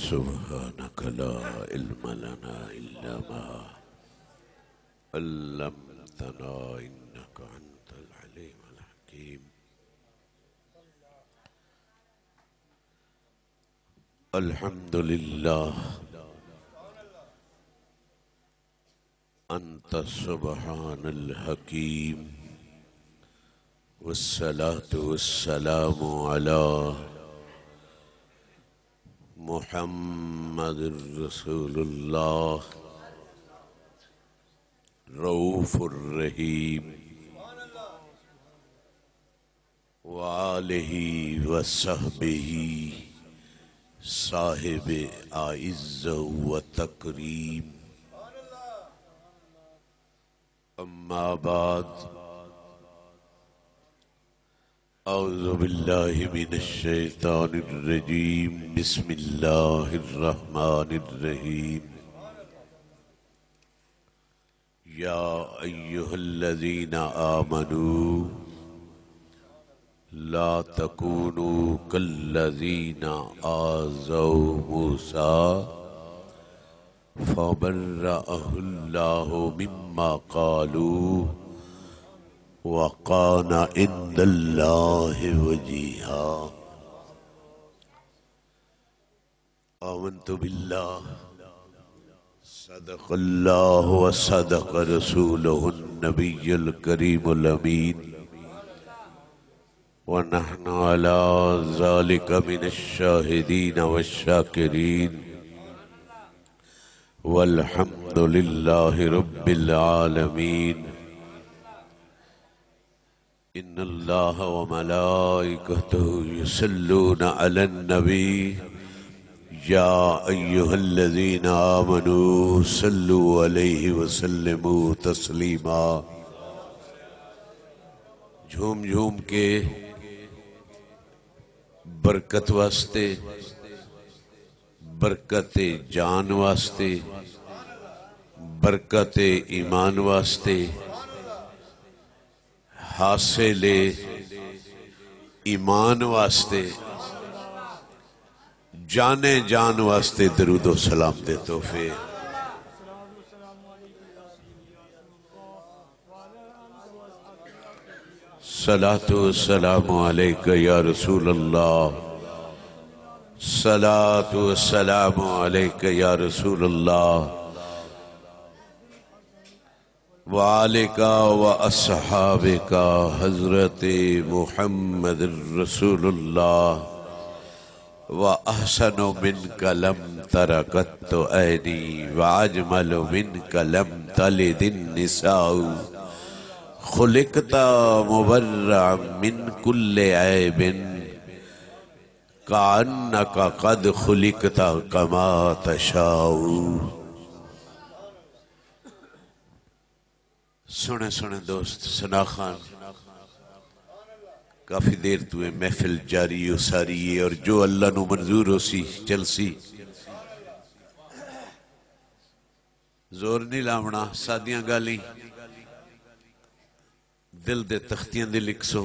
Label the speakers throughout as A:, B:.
A: سبحانك لا علم لنا إلا ما علمتنا إنك أنت العليم الحكيم. الحمد لله أنت سبحان الحكيم، والصلاة والسلام على محمد رسول الله رؤوف الرحيم وآله وصحبه صاحب عزة وتكريم. أما بعد، أعوذ بالله من الشيطان الرجيم. بسم الله الرحمن الرحيم. يا أيها الذين آمنوا لا تكونوا كالذين آذوا موسى فبرأه الله مما قالوا وكان عند الله وجيها. آمنت بالله صدق الله وصدق رسوله النبي الكريم الأمين، ونحن على ذلك من الشاهدين والشاكرين، والحمد لله رب العالمين. إن الله وملائكته يصلون على النبي يا أيها الذين آمنوا صلوا عليه وسلموا تسلیما. جھوم جھوم کے برکت واسطے، برکت جان واسطے، برکت ایمان واسطے، حاصل ایمان واسطے، جان واسطے درود و سلام دے تحفے. صلاۃ و سلام علیک یا رسول اللہ، صلاۃ و سلام علیک یا رسول اللہ، وآلک و اصحابک حضرت محمد رسول اللہ. وَأَحْسَنُ مِنْكَ لَمْ تَرَ قَطُّ عَيْنِي وَأَجْمَلُ مِنْكَ لَمْ تَلِدِ النِّسَاءُ خُلِقْتَ مُبَرَّأً مِنْ كُلِّ عَيْبٍ كَأَنَّكَ قَدْ خُلِقْتَ كَمَا تَشَاءُ. سنے دوست ثنا خان، کافی دیر تو محفل جاری ہو ساری ہے، اور جو اللہ نو منظور ہو سی چل سی. زور نہیں لاؤنا، سادیاں گالی دل دے تختیاں دے لکھ سو.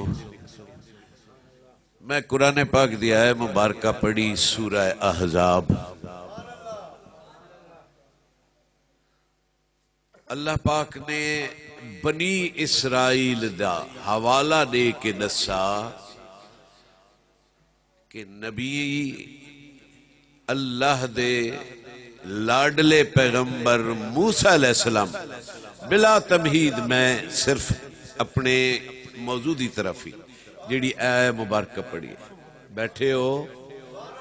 A: میں قرآن پاک دیا ہے مبارکہ پڑھی سورہ احزاب. اللہ پاک نے بنی اسرائیل دا حوالہ دے کے دسا کہ نبی اللہ دے لاڈلے پیغمبر موسیٰ علیہ السلام بلا تمہید. میں صرف اپنے موضوع دی طرف ہی جیڑی اے مبارکہ پڑھی ہے. بیٹھے ہو،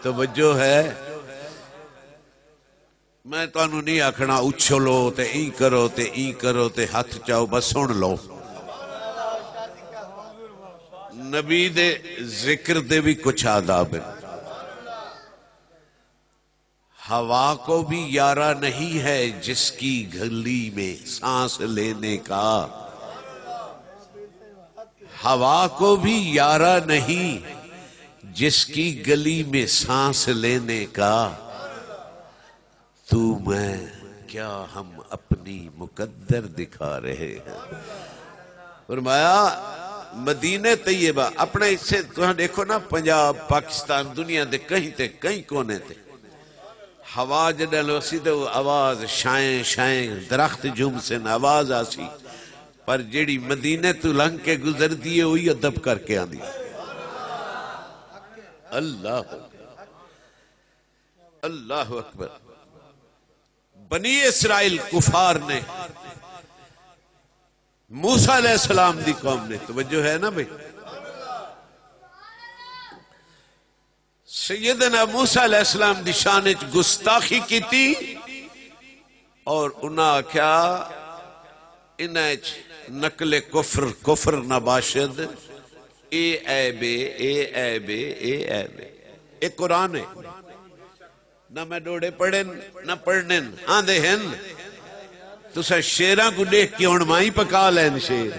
A: توجہ ہے. میں تو انہوں نہیں آکھنا اچھلو تے ای کرو تے ای کرو تے ہاتھ چاہو، بس سن لو. نبی دے ذکر دے بھی کچھ آداب ہیں. ہوا کو بھی یارہ نہیں ہے جس کی گلی میں سانس لینے کا. ہوا کو بھی یارہ نہیں جس کی گلی میں سانس لینے کا. تو میں کیا ہم اپنی مقدر دکھا رہے ہیں. فرمایا مدینہ طیبہ اپنے اسے تو دیکھو نا، پنجاب، پاکستان، دنیا دے کہیں تے کہیں کونے تے ہوا جڑا لوسی تو آواز شائیں شائیں درخت جھوم سے آواز آسی، پر جیڑی مدینے تو لنگ کے گزر دیئے ہوئی ادب کر کے آندی. اللہ اللہ اکبر. بنی اسرائیل کفار نے، موسیٰ علیہ السلام دی قوم نے، توجہ ہے نا بھئی، سیدنا موسیٰ علیہ السلام دی شانچ گستاخی کی تھی، اور انہاں کیا انہاں نقل کفر نباشد اے عیبے اے عیبے اے عیبے. اے قرآن ہے نہ میں ڈوڑے پڑھن نہ پڑھنن آندھے ہیں تسا شیران کو دیکھ کے ہون مائی پکا لین شیر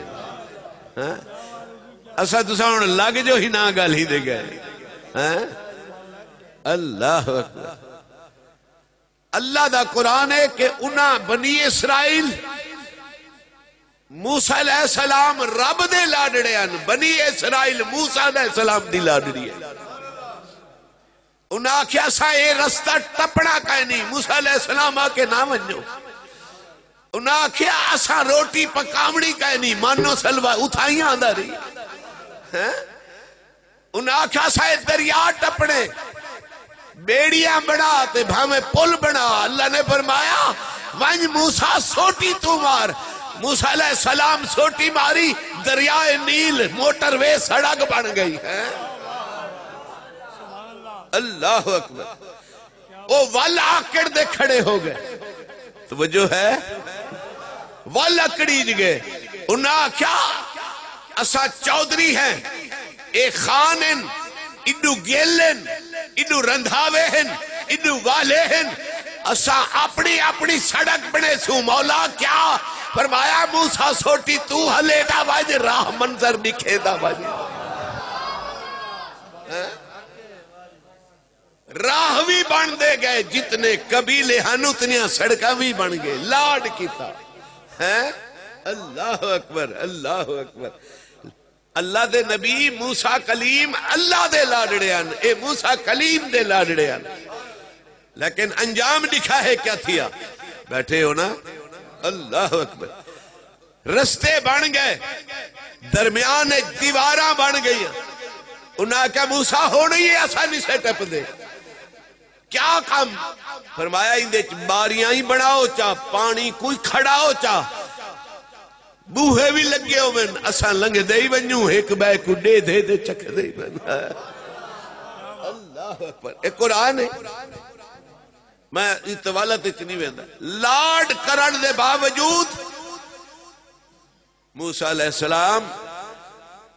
A: اسا تسا ہون لگ جو ہی نہ گل ہی دے گئے. اللہ اکبر. اللہ دا قرآن ہے کہ انہاں بنی اسرائیل موسیٰ علیہ السلام رب دے لاڈڑے ہیں، بنی اسرائیل موسیٰ علیہ السلام دی لاڈڑی ہے. انہاں کیا سا اے رستہ ٹپڑا کہیں نہیں، موسیٰ علیہ السلام آکے نہ ونجو. انہاں کیا اسا روٹی پکامڑی کہیں نہیں، مانو سلوہ اتھائیاں آندہ رہی. انہاں کیا سا اے دریا ٹپڑے بیڑیاں بنا تے بھامے پل بنا. اللہ نے فرمایا ونج موسیٰ سوٹی تو مار. موسیٰ علیہ السلام سوٹی ماری، دریائے نیل موٹر وے سڑک بن گئی ہے. اللہ اکبر. او ول آکڑ دے کھڑے ہو گئے، توجہ ہے، ول اکڑیج گئے. انہاں کیا اسا چودری ہیں، اے خانن اڈو گیلن اڈو رندھاوے ہیں اڈو والے ہیں، اسا اپنی اپنی سڑک بنے سو. مولا کیا فرمایا موسیٰ سوٹی تو ہلے دا واج راہ منظر نکھے دا واج راہ بھی بن دے گئے، جتنے قبیلے ہن اتنیاں سڑکاں بھی بن گئے. لاڈ کیتا ہے. اللہ اکبر اللہ اکبر. اللہ دے نبی موسیٰ کلیم اللہ دے لاڈڑیان، اے موسیٰ کلیم دے لاڈڑیان، لیکن انجام لکھا ہے کیا تھیا؟ بیٹھے ہو نا. اللہ اکبر. رستے بن گئے، درمیان دیواراں بن گئی. انہاں کیا موسیٰ ہو نہیں ہے آسانی سے ٹپ دے. کیا کام فرمایا اندے باریاں ہی بناؤ چا پانی کوئی کھڑاؤ چا بوہے بھی لگے ہو من اساں لنگ دے ہی بنیوں ایک بے کو دے دے دے چک دے ہی بن. اللہ اکبر. ایک قرآن ہے، میں اتوالت اتنی ویندہ. لاڈ کرن دے باوجود موسیٰ علیہ السلام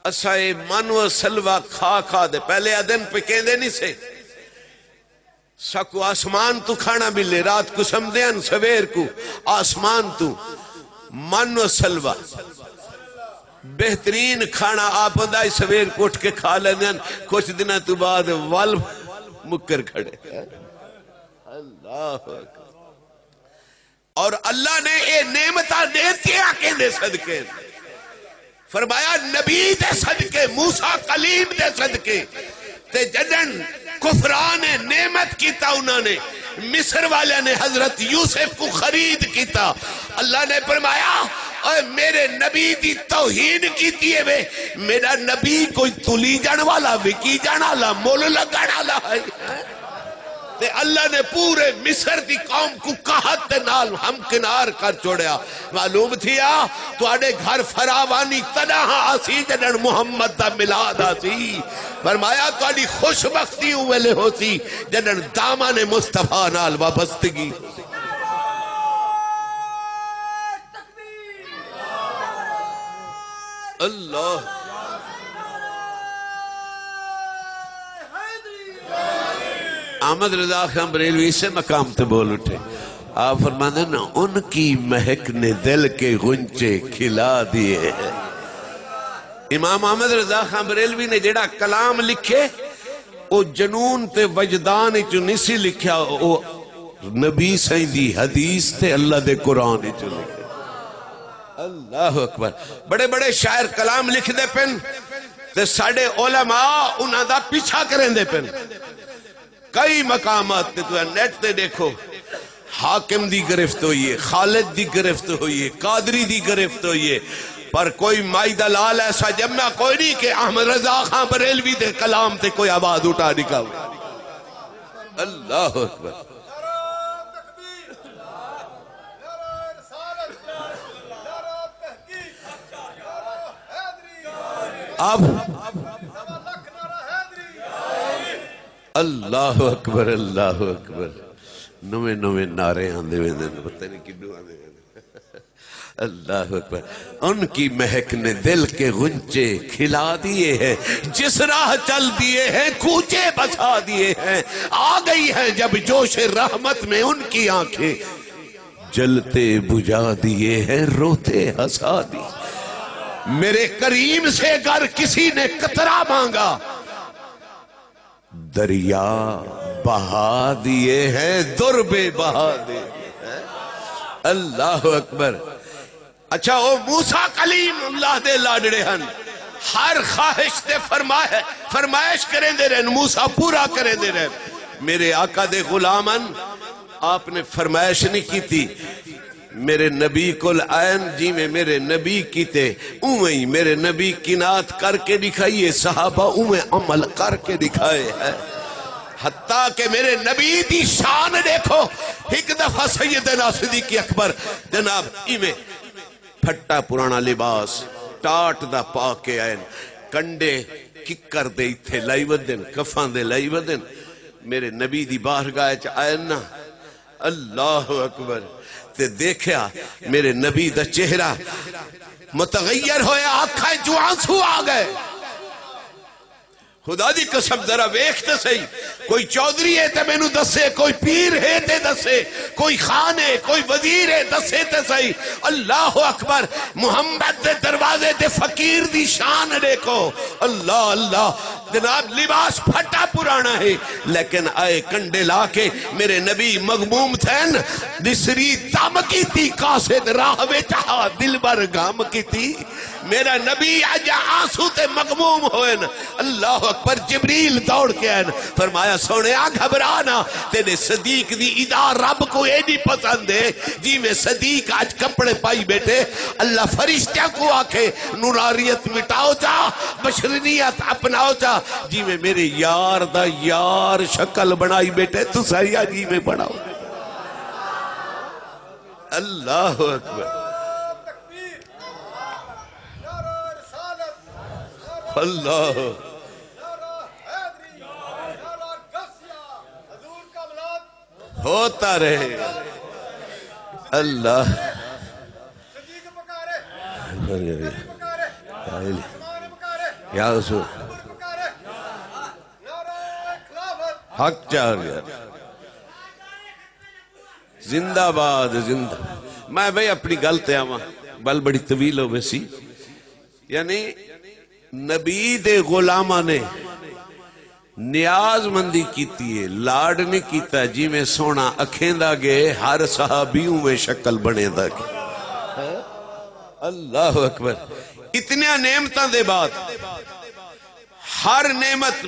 A: اسائے من و سلوہ کھا کھا دے. پہلے ادن پہ کہندے نہیں سے سکو آسمان تو کھانا بھی لے، رات کو سمدین سویر کو آسمان تو من و سلوہ بہترین کھانا آپ اندائی سویر کو اٹھ کے کھا لیندین، کچھ دنہ تو بعد والو مکر کھڑے. اللہ اکبر. اور اللہ نے اے نعمتہ دیتی آکے دے صدقے، فرمایا نبی دے صدقے، موسیٰ کلیم دے صدقے. تے جدن کفران نعمت کیتا انہوں نے، مصر والے نے حضرت یوسف کو خرید کیتا. اللہ نے فرمایا اے میرے نبی دی توہین کیتی ہے، میرا نبی کوئی تلی جان والا وکی جان والا مول لگان والا ہے. تے اللہ نے پورے مصر دی قوم کو قحط دے نال ہم کنار کر چھوڑیا. معلوم تھیا تو آڑے گھر فراوانی تنہا آسی جنن محمد دا ملاد آسی. فرمایا تو آڑی خوش بختی ہوئے ہوتی جنن دامان مصطفیٰ نال وابستگی. اللہ احمد رضا خان بریلوی سے مقام تے بول اٹھے. آپ فرمانے نا ان کی مہک نے دل کے غنچے کھلا دیے. امام احمد رضا خان بریلوی نے جڑا کلام لکھے وہ جنون تے وجدان چو نسی لکھیا، وہ نبی سائیں دی حدیث تے اللہ دے قرآن چو لکھے. اللہ اکبر. بڑے بڑے شاعر کلام لکھ دے پن تے ساڑے علماء انہاں دا پیچھا کریں دے پن. کئی مقامات تے تو نیٹ تے دیکھو، حاکم دی گرفت ہوئی ہے، خالد دی گرفت ہوئی ہے، قادری دی گرفت ہوئی ہے، پر کوئی مائی دلال ایسا جمع کوئی نہیں کہ احمد رضا خان بریلوی دے کلام تے کوئی آواز اٹھا نکاؤ۔ اللہ اکبر۔ اب اللہ اکبر، اللہ اکبر، نوے نوے نعرے آندے ہوئے پتہ نہیں کڈو آندے ہوئے۔ اللہ اکبر۔ ان کی مہک نے دل کے غنچے کھلا دیے ہیں، جس راہ چل دیے ہیں کوچے بسا دیے ہیں، آ گئی ہیں جب جوش رحمت میں ان کی آنکھیں، جلتے بجھا دیے ہیں روتے ہنسا دیے۔ میرے کریم سے اگر کسی نے قطرہ مانگا دریا بہا دیے ہیں، دربے بہا دیے ہیں۔ اللہ اکبر۔ اچھا وہ موسیٰ کلیم اللہ دے لاڈڑے ہن، ہر خواہش تے فرمائش کریں دے رہن، موسیٰ پورا کریں دے رہن۔ میرے آقا دے غلامن آپ نے فرمائش نہیں کی تھی، میرے نبی کل آئین جی میں میرے نبی کی تے اوہیں میرے نبی قناعت کر کے دکھائیے، صحابہ اوہیں عمل کر کے دکھائے ہیں، حتیٰ کہ میرے نبی دی شان دیکھو۔ ایک دفعہ سیدنا صدیق اکبر جناب ایویں پھٹا پرانا لباس ٹاٹ دا پا کے آئین، کنڈے ککر دے تھے لائی ودن، کفان دے لائی ودن، میرے نبی دی بارگاہ چ آئین نا، اللہ اکبر، تے دیکھیا میرے نبی دا چہرہ متغیر ہویا، آنکھیں جو آنسو آ گئے۔ خدا دی قسم ذرا ویکھتے صحیح، کوئی چودھری ہے تے میں نو دسے، کوئی پیر ہے تے دسے، کوئی خان ہے، کوئی وزیر ہے دسے تے صحیح۔ اللہ اکبر۔ محمد دے دروازے تے فقیر دی شان دیکھو، اللہ اللہ۔ جناب لباس پھٹا پرانا ہے لیکن آئے کنڈے لا کے میرے نبی مغموم تھین، نسری دم کی تھی قاصد راہ میں چاہا دل بر گام کی تھی، میرا نبی آجا آنسو تے مغموم ہوئن۔ اللہ اکبر۔ جبریل دوڑ کے آئین، فرمایا سونے آ گھبرانا، تیرے صدیق دی ادا رب کو اے نہیں پسند ہے جی میں صدیق آج کپڑے پائی بیٹھے، اللہ فرشتہ کو آکے نوراریت مٹاؤ جا، بشرنیت اپناؤ جا، جی میں میرے یار دا یار شکل بنائی بیٹھے تو سہیا جی میں بناؤ۔ اللہ اکبر۔ اللہ ہوتا رہے۔ اللہ یا رسول حق چاہ گیا، زندہ باد زندہ۔ میں بھئی اپنی گلتے آواں بل بڑی طویل ہو ویسی، یعنی نبی دے غلامہ نے نیاز مندی کیتی ہے، لاڈ نہیں کیتا جی میں سونا اکھیں دا گئے ہر صحابیوں میں شکل بنے دا گئے۔ اللہ اکبر۔ اتنے نعمتاں دے بعد ہر نعمت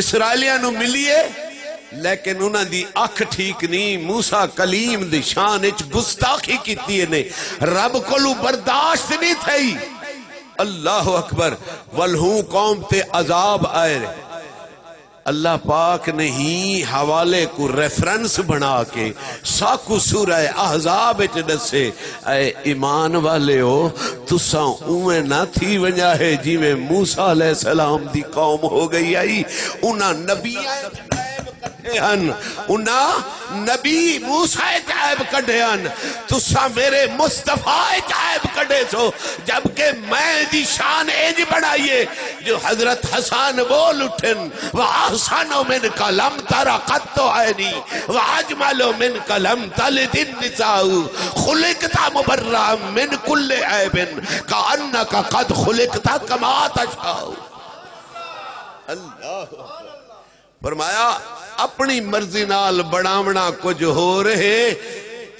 A: اسرائیلیاں نو ملیے لیکن انہاں دی اکھ ٹھیک نہیں، موسیٰ کلیم دی شان اچ گستاخی کیتی ہے نے، رب کولو برداشت نہیں تھئی۔ اللہ اکبر۔ والہوں قوم تے عذاب آئے رہے، اللہ پاک نے ہی حوالے کو ریفرنس بنا کے ساکو سورہ احزاب اچ دسے، اے ایمان والے ہو تساں اوے نہ تھی ونجا ہے جی میں موسیٰ علیہ السلام دی قوم ہو گئی آئی، انہاں نبیاں نبی موسیٰ عیب کڑھے ہن، تساں میرے مصطفیٰ عیب کڑھے سو، جبکہ میں دی شان ایج بڑھائیے جو حضرت حسان بول اٹھن، وَأَحْسَنُ مِنْكَ لَمْ تَرَ قَطُّ عَيْنِي وَأَجْمَلُ مِنْكَ لَمْ تَلِدِ النِّسَاءُ خُلِقْتَ مُبَرَّأً مِنْ كُلِّ عَيْبٍ كَأَنَّكَ قَدْ خُلِقْتَ كَمَا تَشَاءُ۔ اللہ فرمایا اپنی مرضی نال بڑھاونا کچھ ہو رہے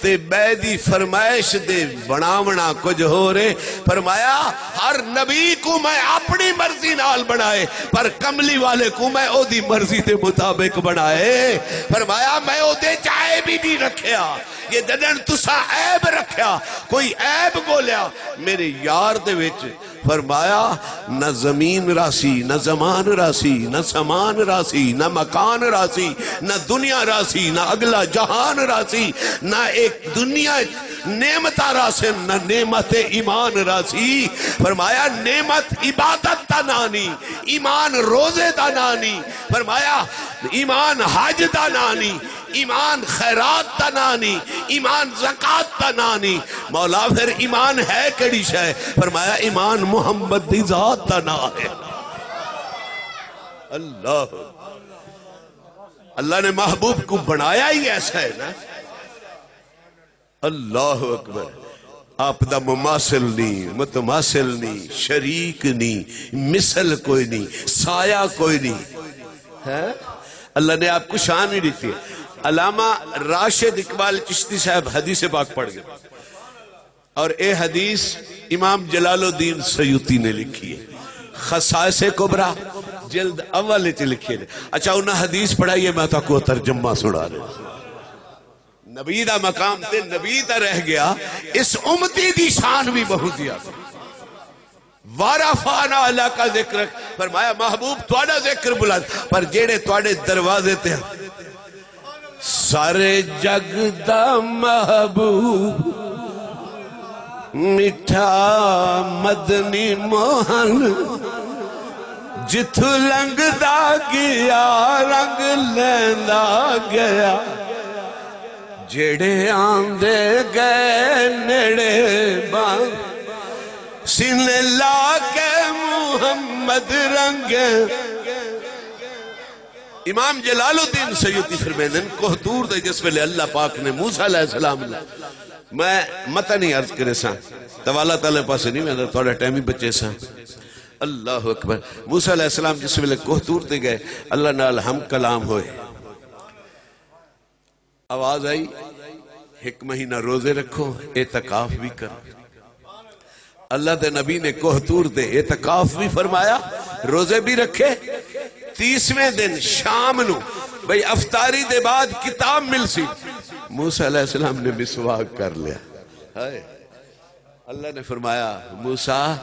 A: تے بیدی فرمائش دے بناونا کچھ ہو رہے. فرمایا ہر نبی کو میں اپنی مرضی نال بنائے پر کملی والے کو میں او دی مرضی دے مطابق بنائے. فرمایا میں او دے چاہے بھی نہیں رکھیا. یہ جدن تسا عیب رکھیا کوئی عیب بولیا میرے یار دے وچ. فرمایا نہ زمین راسی نہ زمان راسی نہ سامان راسی نہ مکان راسی نہ دنیا راسی نہ اگلا جہان راسی نہ ایک دنیا نعمت راسن نہ نعمت ایمان راسی. فرمایا نعمت عبادت تا نانی ایمان روزے دا نانی. فرمایا ایمان حج دا نانی ایمان خیرات تا نانی ایمان زکاة تا نانی. مولا پھر ایمان ہے کڑی شے؟ فرمایا ایمان محمد دی ذات تا نا ہے. اللہ نے محبوب کو بنایا ہی ایسا ہے نا. اللہ اکبر. آپ دا مماثل نہیں متماثل نہیں شریک نہیں مثل کوئی نہیں سایہ کوئی نہیں. اللہ نے آپ کو شان ہی دیتی ہے. علامہ راشد اقبال چشتی صاحب حدیث پاک پڑھ گئے اور اے حدیث امام جلال الدین سیوطی نے لکھی ہے. خصائص کبرا جلد اول چ لکھی ہے. اچھا انہاں حدیث پڑھائیے میں تا کو ترجمہ سنا رہے. نبی دا مقام تے نبی تا رہ گیا. اس امتی دی شان بھی بہت دیا. وارفانا اللہ کا ذکر. فرمایا محبوب تواڈا ذکر بلند پر جیڑے تواڈے دروازے تے سارے جگ دا محبوب میٹھا مدنی موہن جتھو لنگ دا گیا رنگ لیندا گیا. جڑے آندے گئے نیڑے بان سینے لا کے محمد رنگ. امام جلال الدین سیوطی فرمیدن کوہتور دے جس ویلے اللہ پاک نے موسیٰ علیہ السلام نے میں متہ نہیں عرض کرے ساں توالہ تعالیٰ پاسے نہیں میں تھوڑا ٹائمی بچے ساں. اللہ اکبر. موسیٰ علیہ السلام جس ویلے کوہتور دے گئے اللہ نال ہم کلام ہوئے. آواز آئی ایک مہینہ روزے رکھو اعتکاف بھی کرو. اللہ دے نبی نے کوہتور دے اعتکاف بھی فرمایا روزے بھی رکھے. 30ویں دن شام نو بھئی افطاری دے بعد کتاب مل سی. موسیٰ علیہ السلام نے مسواک کر لیا. اللہ نے فرمایا موسیٰ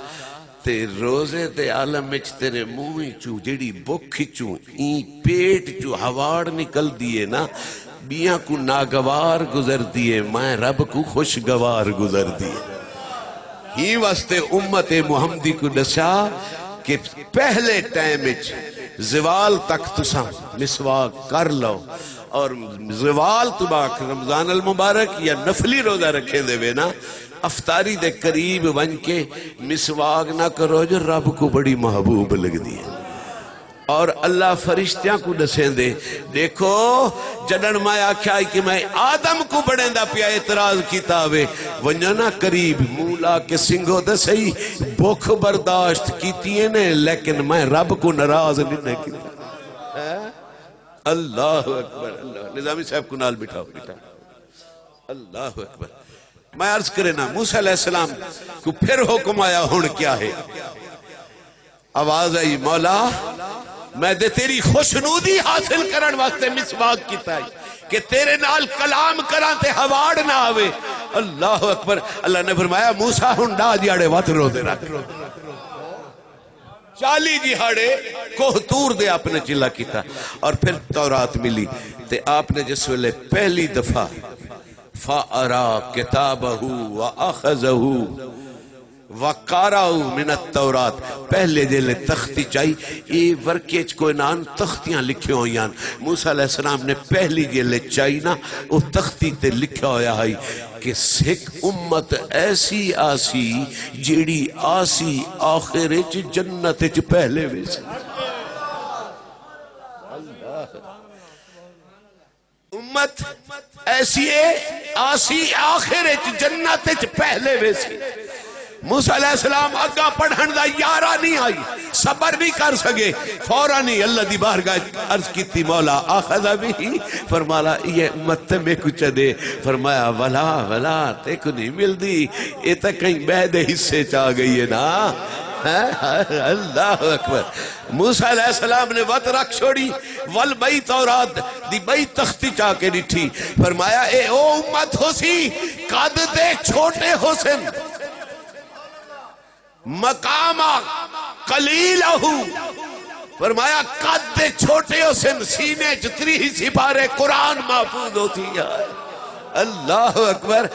A: تے روزے تے عالم وچ تیرے منہ چوں جڑی بکھ چوں این پیٹ چوں ہواڑ نکل دیے نا بیاں کو ناگوار گزر دیے میں رب کو خوشگوار گزر دیے. ہی واسطے امت محمدی کو دسا کہ پہلے ٹائم وچ زوال تک تساں مسواک کر لو اور زوال تباک رمضان المبارک یا نفلی روزہ رکھے دے وے نا افطاری دے قریب ون کے مسواک نہ کرو جو رب کو بڑی محبوب لگ دی ہے. اور اللہ فرشتیاں کو دسیں دے دیکھو جڑن میں آکھائی کہ میں آدم کو بڑھیں دا پیا اعتراض کیتا ہوئے ونجنا قریب مولا کے سنگو دے صحیح بھوک برداشت کیتی نے لیکن میں رب کو ناراض نہیں کیتا. اللہ اکبر. اللہ نظامی صاحب کو نال بٹھاؤ بیٹا. اللہ اکبر. میں عرض کرے نا موسیٰ علیہ السلام کو پھر حکم آیا ہون کیا ہے. آواز آئی مولا میں دے تیری خوشنودی حاصل کرن واسطے مسواک کیتا ہے کہ تیرے نال کلام کران تے ہواڑ نہ آوے. اللہ اکبر. اللہ نے فرمایا موسیٰ ہنڈا جیاڑے وات رو دے رکھ 40 جہاڑے کوہتور دے آپ نے چلا کیتا. اور پھر تورات ملی تے آپ نے جس ویلے پہلی دفعہ فَأَرَا كِتَابَهُ وَأَخَذَهُ وَقَارَهُ مِنَ التَّوْرَاتِ پہلے جلے تختی چاہی اے ورکیچ کوئی نان تختیاں لکھے ہویاں. موسیٰ علیہ السلام نے پہلی جلے چاہی نا وہ تختی تے لکھا ہویا ہے کہ سکھ امت ایسی آسی جیڑی آسی آخرچ جنتچ پہلے ویسی. امت ایسی آسی آخرچ جنتچ پہلے ویسی. موسیٰ علیہ السلام اگا پڑھن دا یارہ نہیں آئی صبر نہیں کر سکے، فوراً ہی اللہ دی بارگاہ عرض کی تھی مولا آخذ بھی، فرمایا یہ امت میں کچھ دے، فرمایا ولا تے کو نہیں مل دی، یہ تا کہیں بہد حصے چاہ گئی ہے نا۔ اللہ اکبر۔ موسیٰ علیہ السلام نے وط رکھ چھوڑی، ول بئی تورات دی بئی تختی چاہ کے نٹھی، فرمایا اے او امت ہو سی قد دے چھوٹے ہو سن، مقامہ قلیلہو، فرمایا قد دے چھوٹے ہو سن، سینے جتری ہی سپارے قرآن محفوظ ہوتی ہے۔ اللہ اکبر۔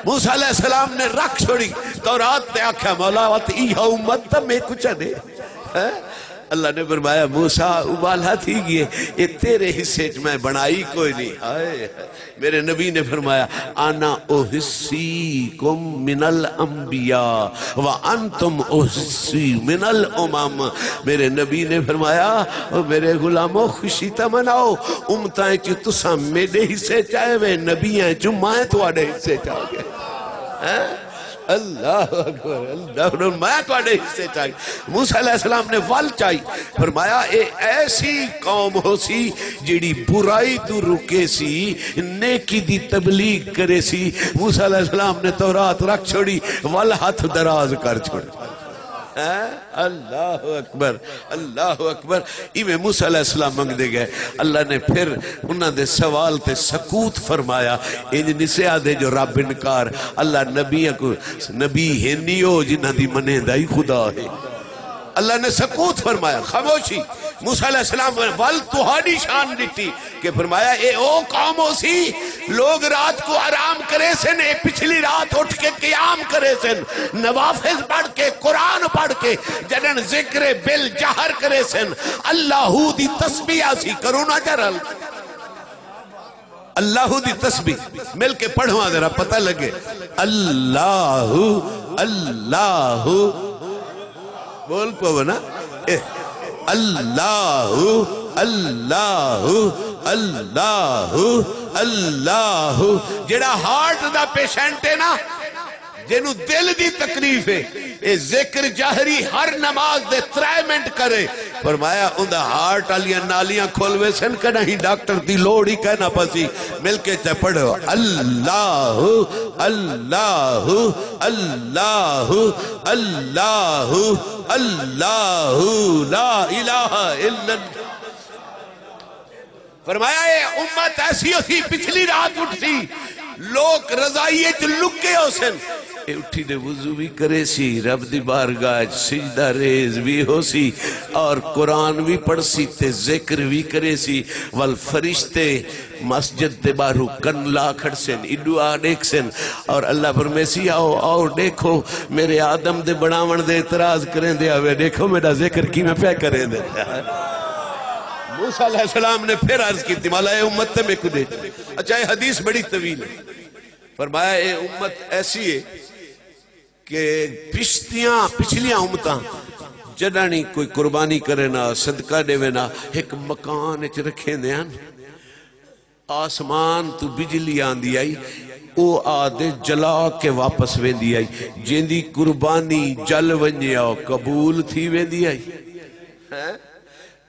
A: موسیٰ علیہ السلام نے رکھ چھوڑی تورات تے آکھا مولا وات ایہا امت تا میں کچھ دے۔ اللہ نے فرمایا موسیٰ ابالا تھی گئے، یہ تیرے حصے میں بنائی کوئی نہیں۔ میرے نبی نے فرمایا انا احسیکم من الانبیاء وانتم احسی من الامم۔ میرے نبی نے فرمایا میرے غلاموں خوشی تا مناؤ، امتائیں چی تساں میرے حصے چاہے وے، نبیاں چمائیں تواڈے حصے چاہے گے۔ اللہ اکبر، اللہ اکبر، میں تو آنے حصے چاہیے۔ موسیٰ علیہ السلام نے ول چاہی، فرمایا اے ایسی قوم ہو سی جیڑی برائی تو رکے سی، نیکی دی تبلیغ کرے سی۔ موسیٰ علیہ السلام نے تورات رکھ چھوڑی، ول ہاتھ دراز کر چھوڑی۔ اللہ اکبر، اللہ اکبر۔ ایویں موسیٰ علیہ السلام منگ دے گئے، اللہ نے پھر انہاں دے سوال تے سکوت فرمایا۔ انج نسے آدھے جو رب انکار، اللہ نبی ہے نہیں ہو جنہاں دی منے دائی خدا ہے۔ اللہ نے سکوت فرمایا، خاموشی۔ موسیٰ علیہ السلام ول تہاڈی شان دیتی کہ فرمایا اے او قوم ہو سی لوگ رات کو آرام کرے سن، اے پچھلی رات اٹھ کے قیام کرے سن، نوافذ پڑھ کے قرآن پڑھ کے جنن ذکر بل جہر کرے سن، اللہ دی تسبیح سی کرونا جرل، اللہ دی تسبیح مل کے پڑھوا ذرا پتہ لگے۔ اللہ اللہ بول پو نا، اللہ اللہ اللہ اللہ۔ جڑا ہارٹ دا پیشنٹ ہے نا، جنہوں دل دی تکلیف ہے، اے ذکر جاہری ہر نماز دے 3 منٹ کرے، فرمایا اندھا ہارٹ علیاں نالیاں کھولوے سن کا نہیں ڈاکٹر دی لوڑی کہنا پسی، مل کے چاہ پڑھو اللہ اللہ اللہ اللہ اللہ لا الہ الا اللہ۔ فرمایا اے امت ایسی ہوتی پچھلی رات اٹھتی لوگ رضائیے جو لکے ہو سن، اے اٹھی نے وضو بھی کرے سی، رب دی بارگاہ سجدہ ریز بھی ہو سی، اور قرآن بھی پڑھ سی تے ذکر بھی کرے سی، والفرشتے مسجد دے بارو کن لا کھڑ سن، اڈو آ دیکھ سن، اور اللہ فرمیسی آؤ دیکھو میرے آدم دے بڑاون دے اعتراض کریں دے آوے، دیکھو میرا ذکر کی میں پہ کریں دے۔ موسیٰ علیہ السلام نے پھر عرض کی تھی مولا اے امت میں کو دے۔ اچھا یہ حدیث بڑی طویل ہے، فرمایا اے امت ایسی ہے کہ پچھلیاں امتاں جڑانی کوئی قربانی کرے نا، صدقہ دے نا، ایک مکان اچھ رکھیں دے ہیں، آسمان تو بجلی آن دی آئی، او آدھے جلا کے واپس وین دی آئی، جن دی قربانی جل ونجے آؤ قبول تھی وین دی آئی۔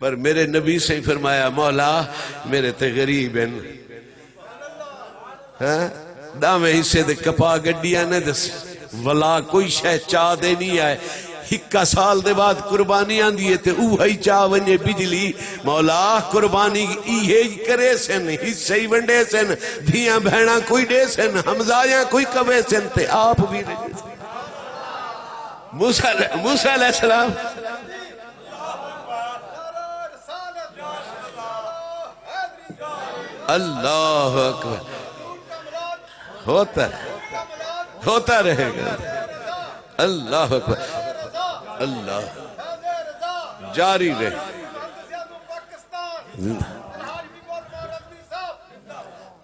A: پر میرے نبی سے فرمایا مولا میرے تے غریب ہیں، دامے حصے دے کپا گڈیاں نے دس ولا کوئی شہ چاہ دے نہیں آئے، ہکا سال دے بعد قربانی آن دیئے تے اوہی چاہ ونجے بجلی، مولا قربانی ایہے کرے سن، حصے ہی ونڈے سن، دھیاں بہناں کوئی دے سن، حمزایاں کوئی کبے سن، تے آپ بھی رہے سن۔ موسیٰ علیہ السلام اللہ اکبر ہوتا رہے گا، اللہ اکبر، اللہ جاری رہے۔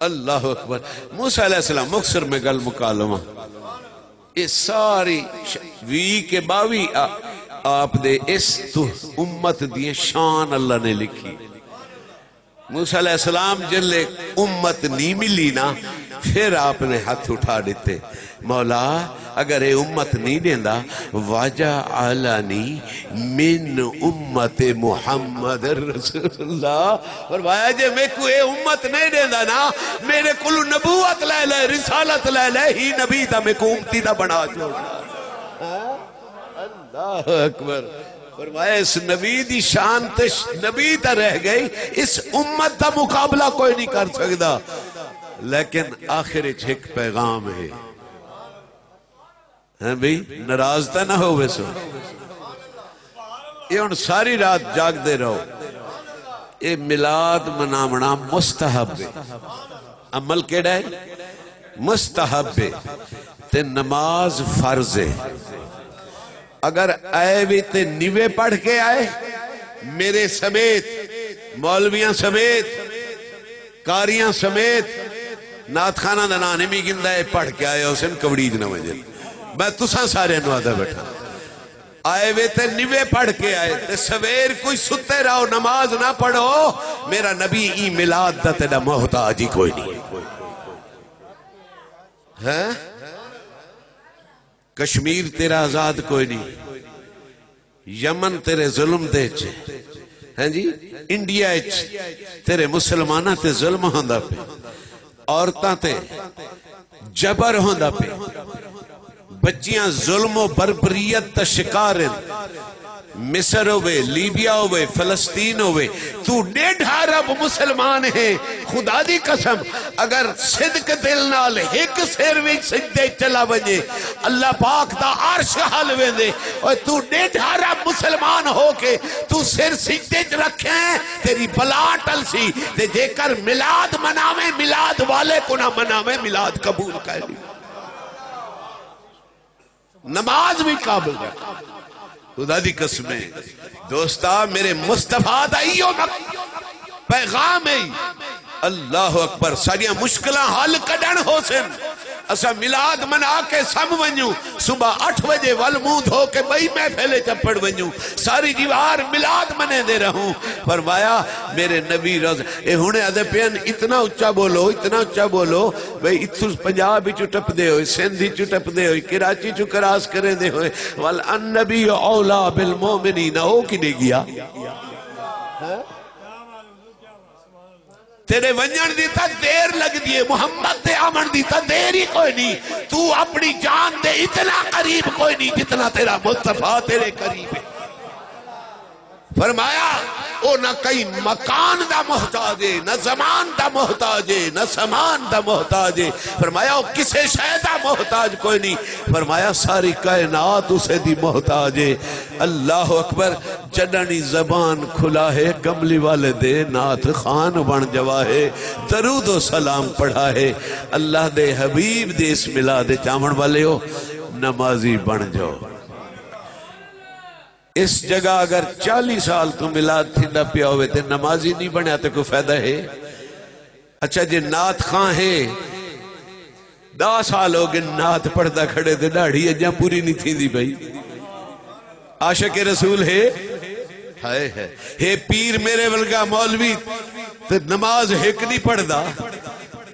A: اللہ اکبر۔ موسیٰ علیہ السلام مختصر میں گل مکالمہ، یہ ساری وی کے باوی آپ دے اس تو امت دی شان اللہ نے لکھی۔ موسیٰ علیہ السلام جلے امت نہیں ملی نا، پھر آپ نے ہاتھ اٹھا دیتے، مولا اگر اے امت نہیں دیندہ وَجَعَلَنِي مِنْ امت محمد رسول اللہ، فرمایا جے میں کو اے امت نہیں دیندہ نا، میرے کل نبوت لے لے، رسالت لے لے، ہی نبی تا میں کو امتی تا بنا چھوڑا۔ اللہ اکبر، فرمایا اس نبی دی شان تے نبی تا رہ گئی، اس امت تا مقابلہ کوئی نہیں کر سکتا، لیکن آخر ایک پیغام ہے، ہیں بھئی ناراض تا نہ ہو ویسو، یہ ان ساری رات جاگ دے رہو، یہ میلاد منامنا مستحب ہے، عمل کیڑا ہے مستحب ہے، تے نماز فرض ہے، اگر آئے بھی تے نیوے پڑھ کے آئے، میرے سمیت مولویاں سمیت کاریاں سمیت نات خانہ دنانے میں گندہ ہے پڑھ کے آئے حسین کبڑیج نہ وجل، میں تساں سارے نوادہ بیٹھا آئے وے تے نیوے پڑھ کے آئے تے سویر کوئی ستے رہو نماز نہ پڑھو، میرا نبی ای ملاد دا تیرا محتاجی کوئی نہیں ہے، کشمیر تیرا آزاد کوئی نہیں، یمن تیرے ظلم دے چھے، ہیں جی انڈیا تیرے مسلمانہ تے ظلم ہوندہ پہ، عورتاں تے جبر ہوندہ پہ، بچیاں ظلم و بربریت تا شکار ہیں، مصر ہوئے لیبیا ہوئے فلسطین ہوئے، تو ڈیڑھ عرب مسلمان ہیں، خدا دی قسم اگر صدق دل نال ایک سیروی سجدے چلا بنجے اللہ پاک دا عرش حل ویندے، اور تو ڈیڑھ عرب مسلمان ہو کے تو سر سجدے چ رکھیں تیری بلا ٹل سی، تے جے کر ملاد مناویں ملاد والے کو نہ مناویں ملاد قبول کر لی، نماز بھی قابل ہے، خدا دی قسمیں دوستا میرے مصطفیٰ دا ایو پیغام ہے، اللہ اکبر ساریاں مشکلہ حل کڈن ہو سن، اسا ملاد منا کے سم ونیوں، صبح 8 بجے والمود ہو کے بھئی میں پھیلے چپڑ ونیوں، ساری جیوار ملاد منے دے رہوں، فرمایا میرے نبی رضا، اے ہونے ادھے پین اتنا اچھا بولو، بھئی اتھو پنجاب ہی چٹپ دے ہوئے، سندھی چٹپ دے ہوئے، کراچی چو کراس کرے دے ہوئے، والنبی اولا بالمومنین ہو کی دے گیا، تیرے ونجن دیتا دیر لگ دیئے، محمد دے آمن دیتا دیر ہی کوئی نہیں، تو اپنی جان دے اتنا قریب کوئی نہیں جتنا تیرا مصطفیٰ تیرے قریب ہے، فرمایا او نہ کئی مکان دا محتاج ہے، نہ زمان دا محتاج ہے، نہ سامان دا محتاج ہے، فرمایا او کسے شے دا محتاج کوئی نہیں، فرمایا ساری کائنات اسے دی محتاج ہے، اللہ اکبر، جننی زبان کھلا ہے کملی والے دے نات خان بن جوا ہے، درود و سلام پڑھا ہے، اللہ دے حبیب دے اس ملاد چامن والے ہو نمازی بن جاؤ، اس جگہ اگر 40 سال تو ملاد تھی نہ پیا ہوئے تھے نمازی نہیں بنے آتے کوئی فائدہ ہے، اچھا جی نات خان ہے 10 سال ہو گئے نات پڑھتا کھڑے تھے داڑھی اجاں پوری نہیں تھی دی بھائی، عاشق رسول ہے پیر میرے ولگا مولوی تو نماز ایک نہیں پڑھتا،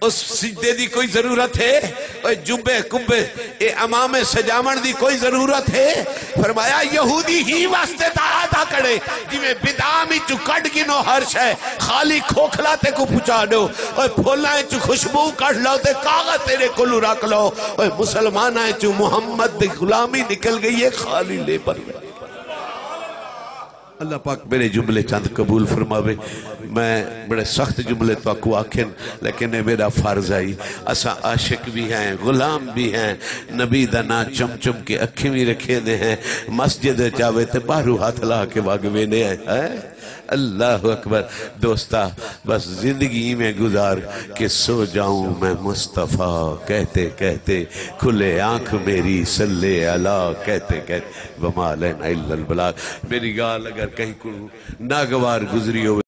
A: اس سجدے دی کوئی ضرورت ہے، جبے کبے اے امام سجامن دی کوئی ضرورت ہے، فرمایا یہودی ہی واسطے تا کڑے جی میں بدامی چو کڑ گنو ہر شے خالی کھوکھلا تے کو پچا دو، اور پھولائیں چو خوشبو کڑ لو تے کاغذ تیرے کلو رکھ لو، اور مسلمانائیں چو محمد دی غلامی نکل گئی ہے خالی لے پر میں، اللہ پاک میرے جملے چند قبول فرماوے، میں بڑے سخت جملے تو اکو آکھن لیکن یہ میرا فرض آئی، اسا عاشق بھی ہیں غلام بھی ہیں، نبی دا نا چم چم کے اکھیں بھی رکھے دے ہیں، مسجد چاہوے تے باہرو ہاتھ لا کے باگوے نے ہیں، اللہ اکبر، دوستا بس زندگی میں گزار کہ سو جاؤں میں مصطفیٰ کہتے کہتے، کھلے آنکھ میری صلی اللہ کہتے کہتے، وما لینا الا البلاغ، میری گال اگر کہیں کو ناگوار گزری ہو